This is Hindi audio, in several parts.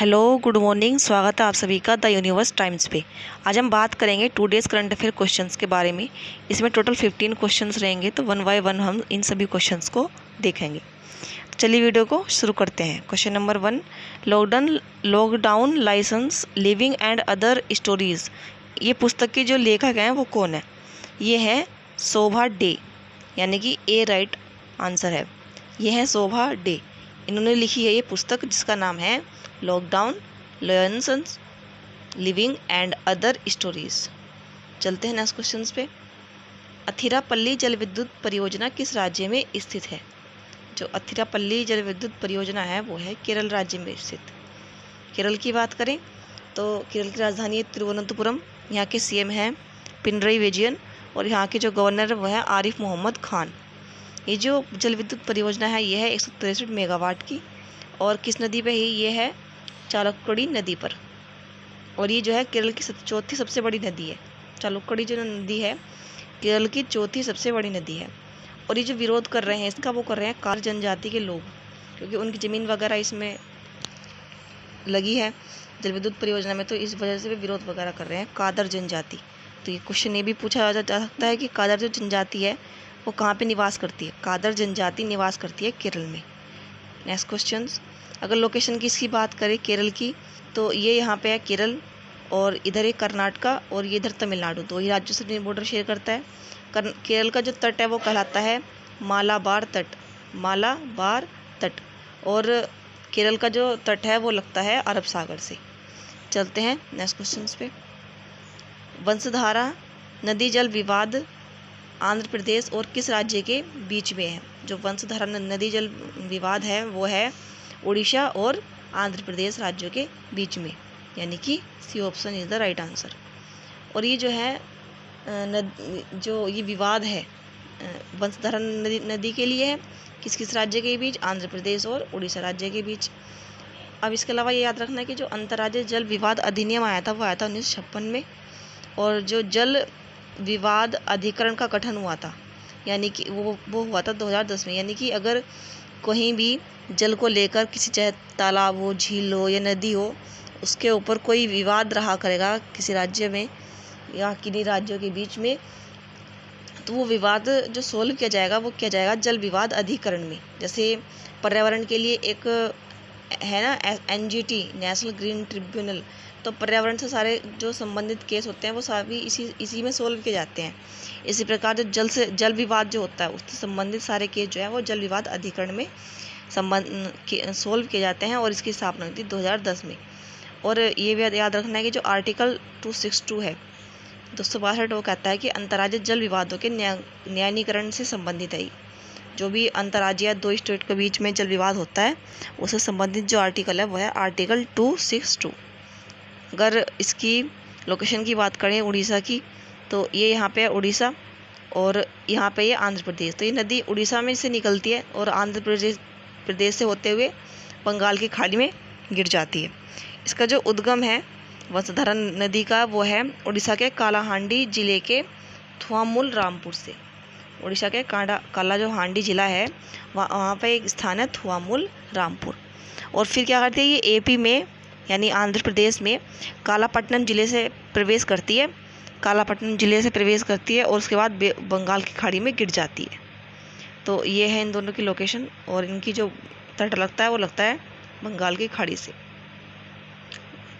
Hello, good morning. स्वागत है आप सभी का द यूनिवर्स टाइम्स पे। आज हम बात करेंगे 2 डेज़ करंट अफेयर क्वेश्चंस के बारे में। इसमें टोटल 15 क्वेश्चंस रहेंगे, तो वन बाय वन हम इन सभी क्वेश्चंस को देखेंगे। तो चलिए वीडियो को शुरू करते हैं। Question number 1, lockdown licence living and other stories. ये पुस्तक के जो लेखक हैं वो कौन है? ये है शोभा डे, यानी कि ए राइट आंसर है। ये है शोभा डे। इन्होंने लिखी है ये पुस्तक जिसका नाम है lockdown licence living and other stories. चलते हैं नेक्स्ट क्वेश्चंस पे। अथिरापल्ली जल विद्युत परियोजना किस राज्य में स्थित है? जो अथिरापल्ली जल विद्युत परियोजना है वो है केरल राज्य में स्थित। केरल की बात करें तो केरल की राजधानी है तिरुवनंतपुरम। यहाँ के सीएम हैं पिनरई विजयन और यहाँ के जो गवर्नर है वो है आरिफ मोहम्मद खान। ये जो जल विद्युत परियोजना है ये है 163 मेगावाट की और किस नदी पे ही ये है? चालुक्कड़ी नदी पर। और ये जो है केरल की चौथी सबसे बड़ी नदी है। चालुक्कड़ी जो नदी है केरल की चौथी सबसे बड़ी नदी है। और ये जो विरोध कर रहे हैं इसका वो कर रहे हैं कार जनजाति के लोग, क्योंकि उनकी ज़मीन वगैरह इसमें लगी है जल विद्युत परियोजना में, तो इस वजह से वे विरोध वगैरह कर रहे हैं कादर जनजाति। तो ये क्वेश्चन ये भी पूछा जा सकता है कि कादर जो जनजाति है वो कहाँ पे निवास करती है? कादर जनजाति निवास करती है केरल में। नेक्स्ट क्वेश्चन, अगर लोकेशन की इसकी बात करें केरल की तो ये यहाँ पे है केरल और इधर है कर्नाटका और ये इधर तमिलनाडु। तो ये राज्यों से बॉर्डर शेयर करता है। केरल का जो तट है वो कहलाता है मालाबार तट। मालाबार तट। और केरल का जो तट है वो लगता है अरब सागर से। चलते हैं नेक्स्ट क्वेश्चन पे। वंशधारा नदी जल विवाद आंध्र प्रदेश और किस राज्य के बीच में है? जो वंशधारा नदी जल विवाद है वो है उड़ीसा और आंध्र प्रदेश राज्यों के बीच में, यानी कि C option is the right answer. और ये जो है जो ये विवाद है वंशधारा नदी के लिए है किस किस राज्य के बीच? आंध्र प्रदेश और उड़ीसा राज्य के बीच। अब इसके अलावा ये याद रखना है कि जो अंतर्राज्यीय जल विवाद अधिनियम आया था वो आया था 1956 में। और जो जल विवाद अधिकरण का गठन हुआ था यानी कि वो हुआ था 2010 में। यानी कि अगर कहीं भी जल को लेकर किसी चाहे तालाब हो, झील हो या नदी हो, उसके ऊपर कोई विवाद रहा करेगा किसी राज्य में या किन्हीं राज्यों के बीच में, तो वो विवाद जो सोल्व किया जाएगा वो किया जाएगा जल विवाद अधिकरण में। जैसे पर्यावरण के लिए एक है ना एनजीटी, नेशनल ग्रीन ट्रिब्यूनल। तो पर्यावरण से सारे जो संबंधित केस होते हैं वो सभी इसी में सोल्व किए जाते हैं। इसी प्रकार जो जल विवाद जो होता है उससे संबंधित सारे केस जो है वो जल विवाद अधिकरण में सोल्व किए जाते हैं। और इसकी स्थापना हुई थी 2010 में। और ये भी याद रखना है कि जो आर्टिकल 262 है 262 वो कहता है कि अंतर्राज्यीय जल विवादों के न्यायीकरण से संबंधित है। जो भी अंतर्राज्यीय दो स्टेट के बीच में जल विवाद होता है उससे संबंधित जो आर्टिकल है वो है आर्टिकल 262। अगर इसकी लोकेशन की बात करें उड़ीसा की तो ये यहाँ पे है उड़ीसा और यहाँ पे ये आंध्र प्रदेश। तो ये नदी उड़ीसा में से निकलती है और आंध्र प्रदेश से होते हुए बंगाल की खाड़ी में गिर जाती है। इसका जो उद्गम है वंशधारा नदी का वो है उड़ीसा के कालाहांडी जिले के थुआमुल रामपुर से। उड़ीसा के काला जो हांडी जिला है वहाँ पे एक स्थान है थुआमुल रामपुर। और फिर क्या करती है ये एपी में यानी आंध्र प्रदेश में कालापट्टनम जिले से प्रवेश करती है। कालापट्टनम जिले से प्रवेश करती है और उसके बाद बंगाल की खाड़ी में गिर जाती है। तो ये है इन दोनों की लोकेशन और इनकी जो तट लगता है वो लगता है बंगाल की खाड़ी से।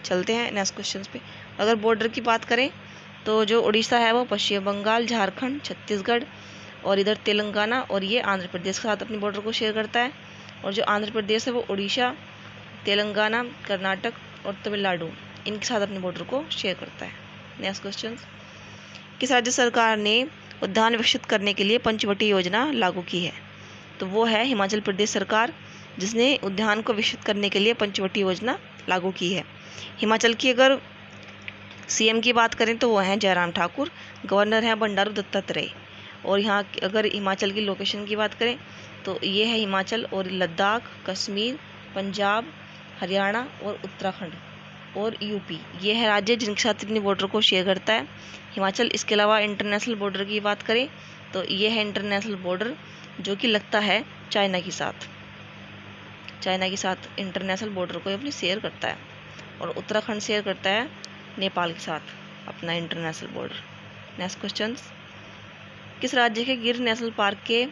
चलते हैं नेक्स्ट क्वेश्चन पे। अगर बॉर्डर की बात करें तो जो उड़ीसा है वो पश्चिम बंगाल, झारखंड, छत्तीसगढ़ और इधर तेलंगाना और ये आंध्र प्रदेश के साथ अपनी बॉर्डर को शेयर करता है। और जो आंध्र प्रदेश है वो उड़ीसा, तेलंगाना, कर्नाटक और तमिलनाडु इनके साथ अपने बॉर्डर को शेयर करता है। नेक्स्ट क्वेश्चन, किस राज्य सरकार ने उद्यान विकसित करने के लिए पंचवटी योजना लागू की है? तो वो है हिमाचल प्रदेश सरकार, जिसने उद्यान को विकसित करने के लिए पंचवटी योजना लागू की है। हिमाचल की अगर सीएम की बात करें तो वो हैं जयराम ठाकुर, गवर्नर हैं बंडारू दत्तात्रेय। और यहाँ अगर हिमाचल की लोकेशन की बात करें तो ये है हिमाचल और लद्दाख, कश्मीर, पंजाब, हरियाणा और उत्तराखंड और यूपी ये है राज्य जिनके साथ अपनी बॉर्डर को शेयर करता है हिमाचल। इसके अलावा इंटरनेशनल बॉर्डर की बात करें तो ये है इंटरनेशनल बॉर्डर जो कि लगता है चाइना के साथ। चाइना के साथ इंटरनेशनल बॉर्डर को अपनी शेयर करता है, और उत्तराखंड शेयर करता है नेपाल के साथ अपना इंटरनेशनल बॉर्डर। नेक्स्ट क्वेश्चन, किस राज्य के गिर नेशनल पार्क के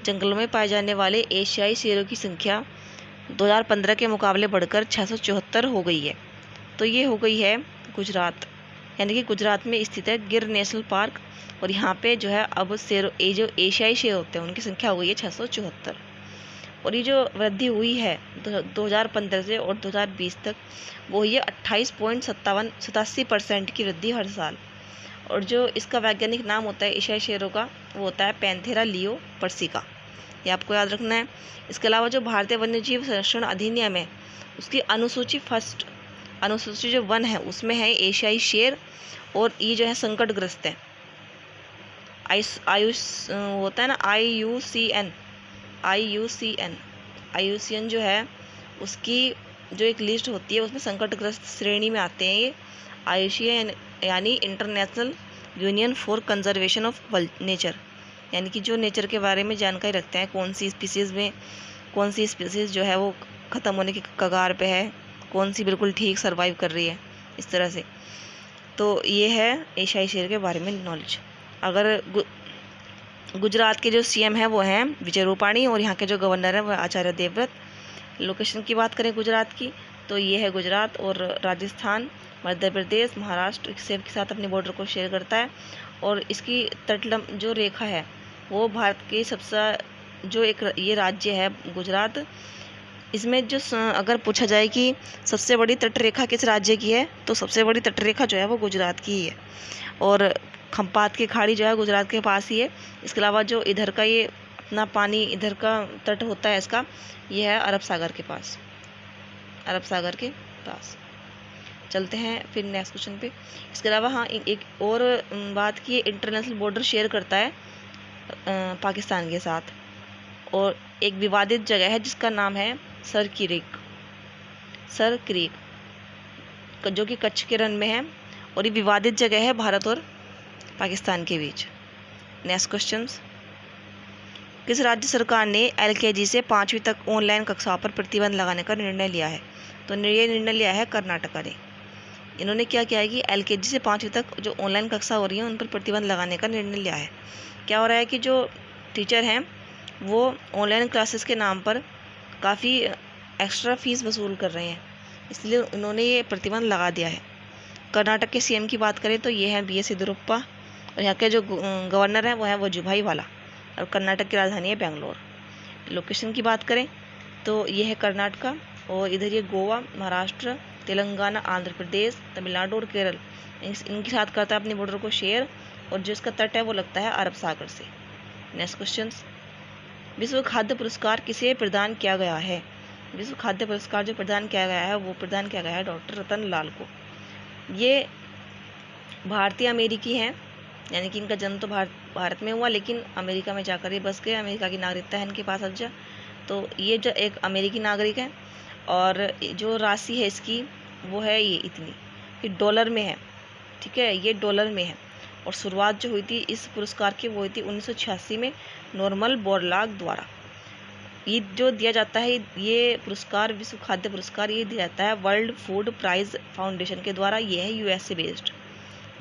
जंगलों में पाए जाने वाले एशियाई शेरों की संख्या 2015 के मुकाबले बढ़कर 674 हो गई है? तो ये हो गई है गुजरात, यानी कि गुजरात में स्थित है गिर नेशनल पार्क, और यहाँ पे जो है अब ये जो एशियाई शेर होते हैं उनकी संख्या हो गई है 674। और ये जो वृद्धि हुई है 2015 से और 2020 तक, वो ये 28.87% की वृद्धि हर साल। और जो इसका वैज्ञानिक नाम होता है एशियाई शेरों का, वो होता है पैंथेरा लियो पर्सिका, ये आपको याद रखना है। इसके अलावा जो भारतीय वन्यजीव संरक्षण अधिनियम है उसकी अनुसूची जो 1 है उसमें है एशियाई शेर, और ये जो है संकटग्रस्त है। होता है ना IUCN जो है उसकी जो एक लिस्ट होती है उसमें संकटग्रस्त श्रेणी में आते हैं ये IUCN, यानी international union for conservation of nature, यानी कि जो नेचर के बारे में जानकारी रखते हैं, कौन सी स्पीसीज़ जो है वो ख़त्म होने की कगार पे है, कौन सी बिल्कुल ठीक सर्वाइव कर रही है, इस तरह से। तो ये है एशियाई शेर के बारे में नॉलेज। अगर गुजरात के जो CM है वो हैं विजय रूपाणी, और यहाँ के जो गवर्नर है वो आचार्य देवव्रत। लोकेशन की बात करें गुजरात की, तो ये है गुजरात, और राजस्थान, मध्य प्रदेश, महाराष्ट्र के साथ अपने बॉर्डर को शेयर करता है। और इसकी तटलम जो रेखा है वो भारत की सबसे जो एक ये राज्य है गुजरात, इसमें जो अगर पूछा जाए कि सबसे बड़ी तटरेखा किस राज्य की है, तो सबसे बड़ी तटरेखा जो है वो गुजरात की ही है, और खम्पात की खाड़ी जो है गुजरात के पास ही है। इसके अलावा जो इधर का ये अपना पानी इधर का तट होता है इसका, ये है अरब सागर के पास। चलते हैं फिर नेक्स्ट क्वेश्चन पे। इसके अलावा हाँ एक और बात की, इंटरनेशनल बॉर्डर शेयर करता है पाकिस्तान के साथ, और एक विवादित जगह है जिसका नाम है सर क्रीक, जो कि कच्छ के रन में है, और ये विवादित जगह है भारत और पाकिस्तान के बीच। नेक्स्ट क्वेश्चन, किस राज्य सरकार ने LKG से 5वीं तक ऑनलाइन कक्षाओं पर प्रतिबंध लगाने का निर्णय लिया है? तो ये निर्णय लिया है कर्नाटका ने। इन्होंने क्या किया है कि LKG से 5वीं तक जो ऑनलाइन कक्षा हो रही है उन पर प्रतिबंध लगाने का निर्णय लिया है। क्या हो रहा है कि जो टीचर हैं वो ऑनलाइन क्लासेस के नाम पर काफ़ी एक्स्ट्रा फीस वसूल कर रहे हैं, इसलिए उन्होंने ये प्रतिबंध लगा दिया है। कर्नाटक के CM की बात करें तो ये हैं BS येदियुरप्पा, और यहाँ के जो गवर्नर हैं वो है वजुभाई वाला, और कर्नाटक की राजधानी है बेंगलोर। लोकेशन की बात करें तो ये है कर्नाटका, और इधर ये गोवा, महाराष्ट्र, तेलंगाना, आंध्र प्रदेश, तमिलनाडु और केरल इनके साथ करता है अपने बॉर्डर को शेयर, और जो इसका तट है वो लगता है अरब सागर से। नेक्स्ट क्वेश्चन, विश्व खाद्य पुरस्कार किसे प्रदान किया गया है? विश्व खाद्य पुरस्कार जो प्रदान किया गया है वो प्रदान किया गया है डॉक्टर रतन लाल को। ये भारतीय अमेरिकी हैं, यानी कि इनका जन्म तो भारत में हुआ, लेकिन अमेरिका में जाकर ये बस गए, अमेरिका की नागरिकता है इनके पास अब जा। तो ये जो एक अमेरिकी नागरिक है, और जो राशि है इसकी वो है ये इतनी, ये डॉलर में है, ठीक है, ये डॉलर में है। और शुरुआत जो हुई थी इस पुरस्कार की वो हुई थी 1986 में नॉर्मल बोरलाग द्वारा। ये जो दिया जाता है ये पुरस्कार, विश्व खाद्य पुरस्कार, ये दिया जाता है वर्ल्ड फूड प्राइज फाउंडेशन के द्वारा। ये है USA बेस्ड,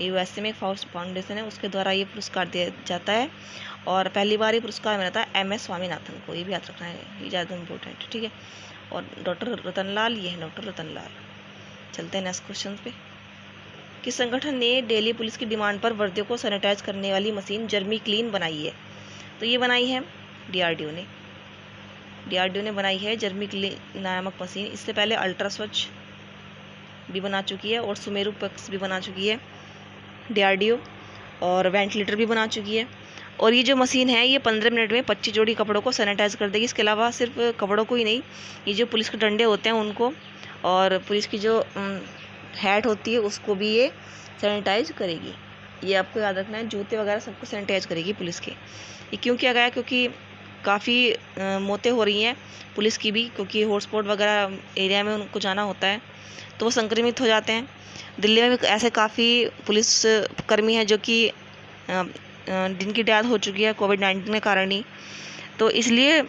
USA में एक फाउंडेशन है, उसके द्वारा ये पुरस्कार दिया जाता है। और पहली बार ये पुरस्कार मिला था MS स्वामीनाथन को, ये भी याद रखना है, ये ज़्यादा इम्पोर्टेंट है, ठीक है। और डॉक्टर रतनलाल, ये है डॉक्टर रतनलाल। चलते हैं नेक्स्ट क्वेश्चन पे। किस संगठन ने दिल्ली पुलिस की डिमांड पर वर्दियों को सैनिटाइज करने वाली मशीन जर्मी क्लीन बनाई है? तो ये बनाई है DRDO ने बनाई है जर्मी क्लीन नामक मशीन। इससे पहले अल्ट्रा स्वच्छ भी बना चुकी है, और सुमेरु पक्ष भी बना चुकी है DRDO, और वेंटिलेटर भी बना चुकी है। और ये जो मशीन है ये 15 मिनट में 25 जोड़ी कपड़ों को सैनिटाइज कर देगी। इसके अलावा सिर्फ कपड़ों को ही नहीं, ये जो पुलिस के डंडे होते हैं उनको, और पुलिस की जो हैट होती है उसको भी ये सैनिटाइज करेगी। ये आपको याद रखना है, जूते वगैरह सबको सैनिटाइज करेगी पुलिस के। ये क्यों किया गया? क्योंकि काफ़ी मौतें हो रही हैं पुलिस की भी, क्योंकि हॉटस्पॉट वगैरह एरिया में उनको जाना होता है तो वो संक्रमित हो जाते हैं। दिल्ली में भी ऐसे काफ़ी पुलिस कर्मी हैं जो कि जिनकी डेथ हो चुकी है कोविड-19 के कारण ही। तो इसलिए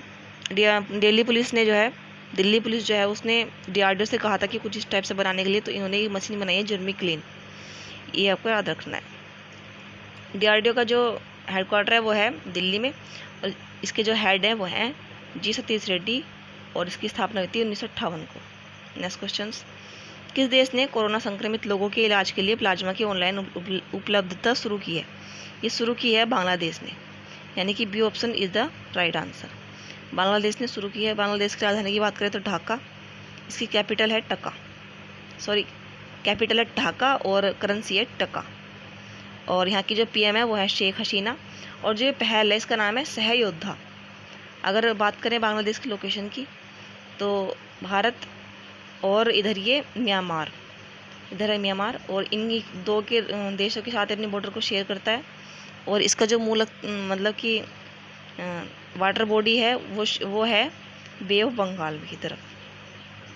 दिल्ली पुलिस ने जो है दिल्ली पुलिस जो है उसने DRDO से कहा था कि कुछ इस टाइप से बनाने के लिए, तो इन्होंने ये मशीन बनाई है जर्मी क्लीन, ये आपको याद रखना है। DRDO का जो हेडक्वार्टर है वो है दिल्ली में, और इसके जो हेड हैं वो हैं G सतीश रेड्डी, और इसकी स्थापना हुई थी 1958 को। नेक्स्ट क्वेश्चन, किस देश ने कोरोना संक्रमित लोगों के इलाज के लिए प्लाज्मा की ऑनलाइन उपलब्धता शुरू की है? ये शुरू की है बांग्लादेश ने, यानी कि B option is the right answer. Bangladesh ने शुरू की है। बांग्लादेश की राजधानी की बात करें तो ढाका, इसकी कैपिटल है ढाका और करेंसी है टका, और यहाँ की जो PM है वो है शेख हसीना, और जो पहल है इसका नाम है सहयोद्धा। अगर बात करें बांग्लादेश की लोकेशन की तो भारत और इधर ये म्यांमार, इधर है म्यांमार, और इन दो के देशों के साथ अपने बॉर्डर को शेयर करता है। और इसका जो मूल मतलब कि वाटर बॉडी है वो है बे ऑफ बंगाल की तरफ,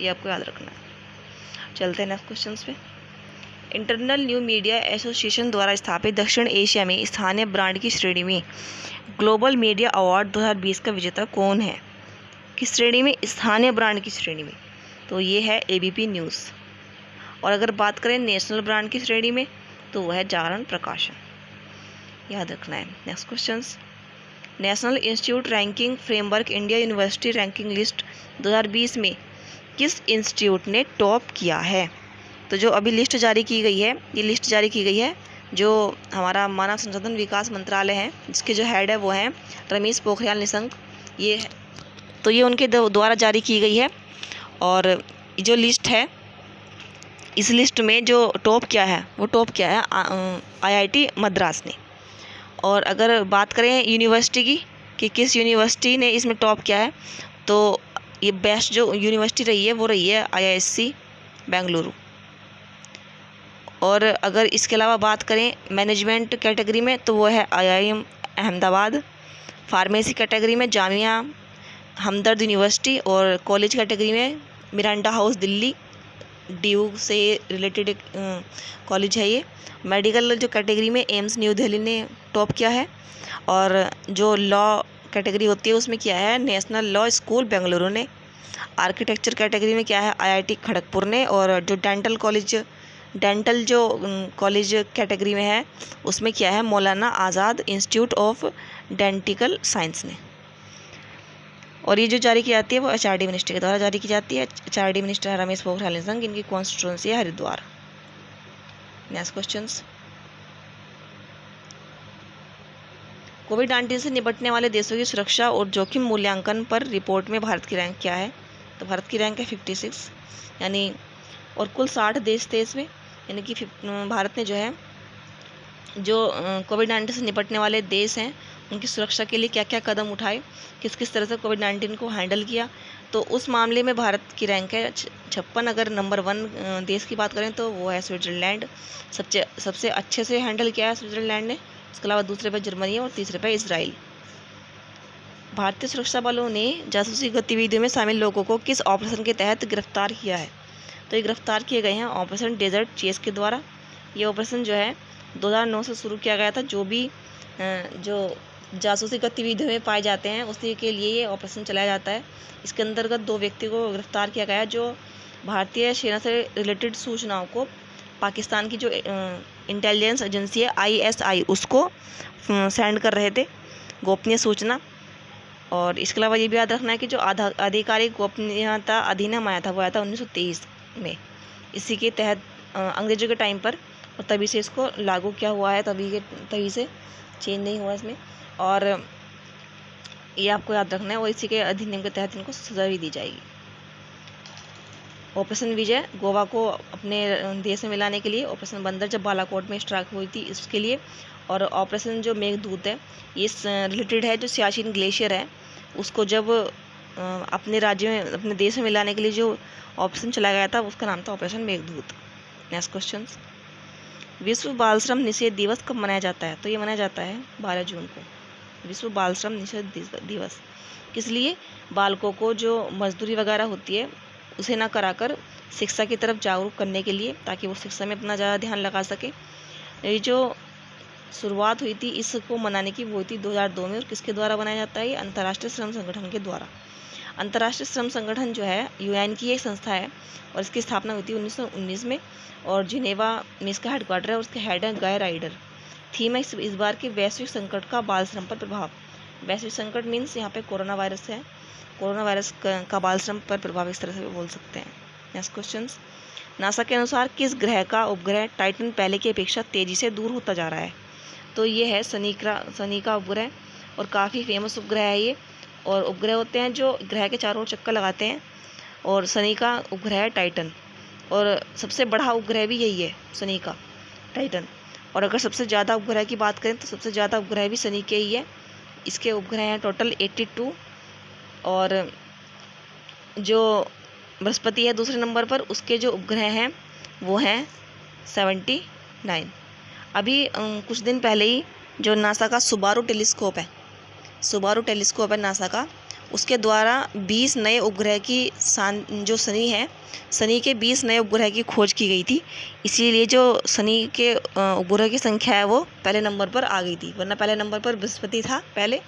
ये आपको याद रखना है। चलते हैं नेक्स्ट क्वेश्चन पे। इंटरनेशनल न्यू मीडिया एसोसिएशन द्वारा स्थापित दक्षिण एशिया में स्थानीय ब्रांड की श्रेणी में ग्लोबल मीडिया अवार्ड 2020 का विजेता कौन है? किस श्रेणी में? स्थानीय ब्रांड की श्रेणी में, तो ये है ABP न्यूज़। और अगर बात करें नेशनल ब्रांड की श्रेणी में तो वह है जागरण प्रकाशन, याद रखना है। Next question, national institute ranking framework India university ranking list 2020 में किस इंस्टीट्यूट ने टॉप किया है? तो जो अभी लिस्ट जारी की गई है, ये लिस्ट जारी की गई है जो हमारा मानव संसाधन विकास मंत्रालय है, जिसके जो हेड है वो हैं रमेश पोखरियाल निशंक, ये है, तो ये उनके द्वारा जारी की गई है। और जो लिस्ट है, इस लिस्ट में जो टॉप किया है वो टॉप किया है IIT मद्रास ने। और अगर बात करें यूनिवर्सिटी की कि किस यूनिवर्सिटी ने इसमें टॉप किया है, तो ये बेस्ट जो यूनिवर्सिटी रही है वो रही है IISc बेंगलुरु। और अगर इसके अलावा बात करें मैनेजमेंट कैटेगरी में तो वो है IIM अहमदाबाद, फार्मेसी कैटेगरी में जामिया हमदर्द यूनिवर्सिटी, और कॉलेज कैटेगरी में मिरांडा हाउस दिल्ली, DU से रिलेटेड कॉलेज है ये। मेडिकल जो कैटेगरी में एम्स न्यू दिल्ली ने टॉप किया है, और जो लॉ कैटेगरी होती है उसमें किया है नेशनल लॉ स्कूल बेंगलुरु ने। आर्किटेक्चर कैटेगरी में क्या है IIT खड़गपुर ने, और जो डेंटल जो कॉलेज कैटेगरी में है उसमें क्या है मौलाना आज़ाद इंस्टीट्यूट ऑफ डेंटिकल साइंस ने। और ये जो जारी की जाती है वो HRD मिनिस्टर के द्वारा जारी की जाती है। HRD मिनिस्टर रमेश पोखरियाल निशंक, इनकी कॉन्स्टिट्यूंसी है हरिद्वार। नेक्स्ट क्वेश्चन, कोविड-19 से निपटने वाले देशों की सुरक्षा और जोखिम मूल्यांकन पर रिपोर्ट में भारत की रैंक क्या है? तो भारत की रैंक है 56, यानी, और कुल 60 देश थे इसमें, यानी कि भारत ने जो है जो कोविड-19 से निपटने वाले देश हैं उनकी सुरक्षा के लिए क्या क्या कदम उठाए, किस किस तरह से कोविड-19 को हैंडल किया, तो उस मामले में भारत की रैंक है 56। अगर नंबर 1 देश की बात करें तो वो है स्विट्ज़रलैंड, सबसे अच्छे से हैंडल किया है स्विट्ज़रलैंड ने। इसके अलावा दूसरे पे जर्मनी है और तीसरे पे इजराइल। भारतीय सुरक्षा बलों ने जासूसी गतिविधियों में शामिल लोगों को किस ऑपरेशन के तहत गिरफ्तार किया है? तो ये गिरफ्तार किए गए हैं ऑपरेशन डेजर्ट चेस के द्वारा। ये ऑपरेशन जो है 2009 से शुरू किया गया था। जो भी जो जासूसी गतिविधियों में पाए जाते हैं उसी के लिए ये ऑपरेशन चलाया जाता है। इसके अंतर्गत 2 व्यक्ति को गिरफ्तार किया गया जो भारतीय सेना से रिलेटेड सूचनाओं को पाकिस्तान की जो इंटेलिजेंस एजेंसी है ISI उसको सेंड कर रहे थे, गोपनीय सूचना। और इसके अलावा ये भी याद रखना है कि जो आधिकारिक गोपनीयता अधिनियम आया था वो आया था 1923 में, इसी के तहत अंग्रेजों के टाइम पर, और तभी से इसको लागू किया हुआ है, तभी से चेंज नहीं हुआ इसमें। और ये आपको याद रखना है, और इसी के अधिनियम के तहत इनको सजा भी दी जाएगी। ऑपरेशन विजय गोवा को अपने देश में मिलाने के लिए, ऑपरेशन बंदर जब बालाकोट में स्ट्राइक हुई थी इसके लिए, और ऑपरेशन जो मेघदूत है ये रिलेटेड है जो सियाचिन ग्लेशियर है उसको जब अपने राज्य में अपने देश में मिलाने के लिए जो ऑपरेशन चलाया गया था उसका नाम था ऑपरेशन मेघदूत। नेक्स्ट क्वेश्चन, विश्व बाल श्रम निषेध दिवस कब मनाया जाता है? तो ये मनाया जाता है 12 जून को, विश्व बाल श्रम निषेध दिवस। किस लिए? बालकों को जो मजदूरी वगैरह होती है उसे ना कराकर शिक्षा की तरफ जागरूक करने के लिए, ताकि वो शिक्षा में अपना ज़्यादा ध्यान लगा सके। ये जो शुरुआत हुई थी इसको मनाने की वो थी 2002 में, और किसके द्वारा बनाया जाता है? ये अंतर्राष्ट्रीय श्रम संगठन के द्वारा। अंतर्राष्ट्रीय श्रम संगठन जो है यूएन की एक संस्था है और इसकी स्थापना हुई थी 1919 में और जिनेवा में इसका हेडक्वार्टर है और उसके हेड है गाय राइडर। थीम है इस बार की वैश्विक संकट का बाल श्रम पर प्रभाव। वैश्विक संकट मीन्स यहाँ पे कोरोना वायरस है, कोरोना वायरस का बाल श्रम पर प्रभाव इस तरह से बोल सकते हैं। नेक्स्ट क्वेश्चन, नासा के अनुसार किस ग्रह का उपग्रह टाइटन पहले की अपेक्षा तेजी से दूर होता जा रहा है? तो ये है शनि का उपग्रह और काफ़ी फेमस उपग्रह है ये। और उपग्रह होते हैं जो ग्रह के चारों ओर चक्कर लगाते हैं और शनि का उपग्रह है टाइटन और सबसे बड़ा उपग्रह भी यही है शनि का, टाइटन। और अगर सबसे ज़्यादा उपग्रह की बात करें तो सबसे ज़्यादा उपग्रह भी शनि के ही है। इसके उपग्रह हैं टोटल 82 और जो बृहस्पति है दूसरे नंबर पर, उसके जो उपग्रह हैं वो हैं 79। अभी कुछ दिन पहले ही जो नासा का सुबारू टेलीस्कोप है नासा का, उसके द्वारा 20 नए उपग्रह की जो शनि के 20 नए उपग्रह की खोज की गई थी। इसीलिए जो शनि के उपग्रह की संख्या है वो पहले नंबर पर आ गई थी, वरना पहले नंबर पर बृहस्पति था पहले,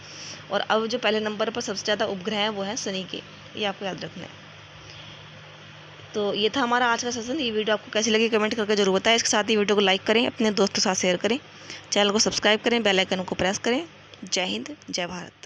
और अब जो पहले नंबर पर सबसे ज़्यादा उपग्रह हैं वो है शनि के। ये आपको याद रखना है। तो ये था हमारा आज का सेशन। ये वीडियो आपको कैसी लगी कमेंट करके जरूर बताएं। इसके साथ ही वीडियो को लाइक करें, अपने दोस्तों के साथ शेयर करें, चैनल को सब्सक्राइब करें, बेल आइकन को प्रेस करें। जय हिंद, जय भारत।